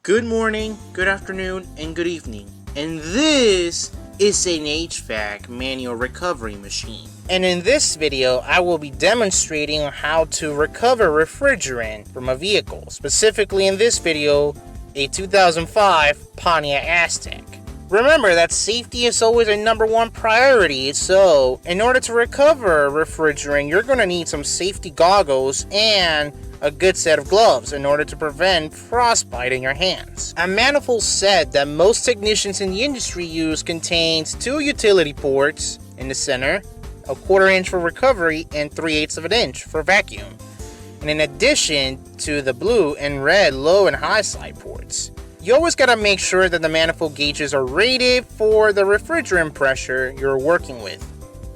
Good morning, good afternoon, and good evening. And this is an HVAC manual recovery machine. And in this video, I will be demonstrating how to recover refrigerant from a vehicle. Specifically in this video, a 2005 Pontiac Aztek. Remember that safety is always a #1 priority, so in order to recover refrigerant, you're going to need some safety goggles and a good set of gloves in order to prevent frostbite in your hands. A manifold set that most technicians in the industry use contains 2 utility ports in the center, a 1/4 inch for recovery, and 3/8 of an inch for vacuum. And in addition to the blue and red low and high side ports. You always gotta make sure that the manifold gauges are rated for the refrigerant pressure you're working with.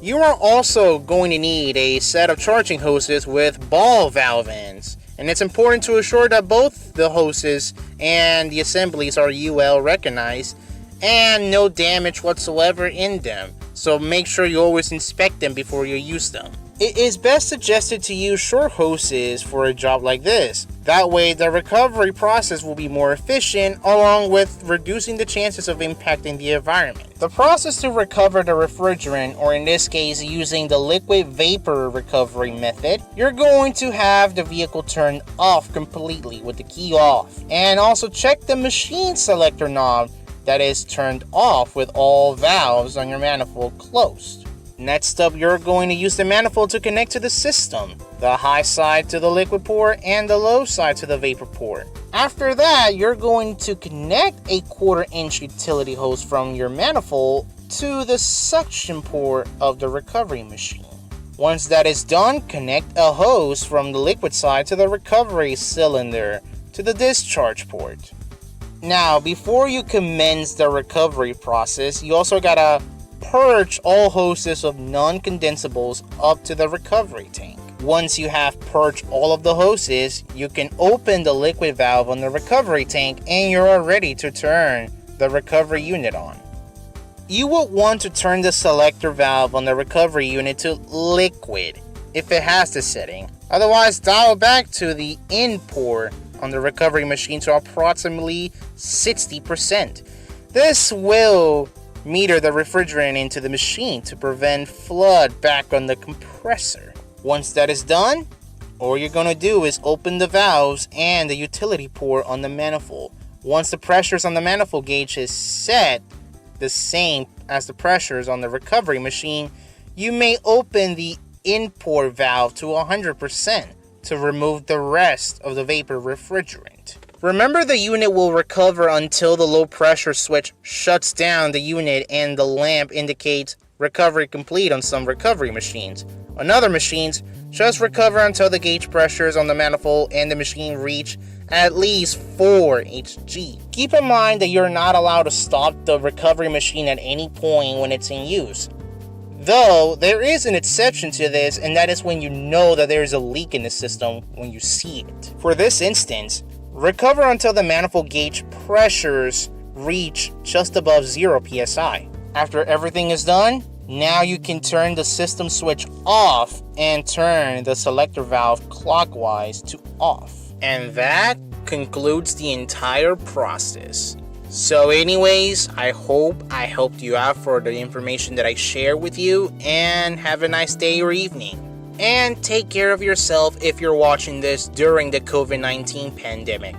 You are also going to need a set of charging hoses with ball valve ends, and it's important to assure that both the hoses and the assemblies are UL recognized and no damage whatsoever in them, so make sure you always inspect them before you use them. It is best suggested to use short hoses for a job like this. That way the recovery process will be more efficient, along with reducing the chances of impacting the environment. The process to recover the refrigerant, or in this case using the liquid vapor recovery method, you're going to have the vehicle turned off completely with the key off, and also check the machine selector knob that is turned off with all valves on your manifold closed. Next up, you're going to use the manifold to connect to the system, the high side to the liquid port and the low side to the vapor port. After that, you're going to connect a 1/4 inch utility hose from your manifold to the suction port of the recovery machine. Once that is done, connect a hose from the liquid side to the recovery cylinder to the discharge port. Now, before you commence the recovery process, you also gotta purge all hoses of non-condensables up to the recovery tank. Once you have purged all of the hoses, you can open the liquid valve on the recovery tank and you're ready to turn the recovery unit on. You will want to turn the selector valve on the recovery unit to liquid if it has the setting. Otherwise, dial back to the in port on the recovery machine to approximately 60%. This will meter the refrigerant into the machine to prevent flood back on the compressor. Once that is done, all you're going to do is open the valves and the utility port on the manifold. Once the pressures on the manifold gauge is set the same as the pressures on the recovery machine, you may open the in-port valve to 100% to remove the rest of the vapor refrigerant. Remember, the unit will recover until the low pressure switch shuts down the unit and the lamp indicates recovery complete on some recovery machines. On other machines, just recover until the gauge pressures on the manifold and the machine reach at least 4 Hg. Keep in mind that you're not allowed to stop the recovery machine at any point when it's in use. Though, there is an exception to this, and that is when you know that there is a leak in the system when you see it. For this instance, recover until the manifold gauge pressures reach just above 0 psi. After everything is done, now you can turn the system switch off and turn the selector valve clockwise to off. And that concludes the entire process. So anyways, I hope I helped you out for the information that I share with you, and have a nice day or evening. And take care of yourself if you're watching this during the COVID-19 pandemic.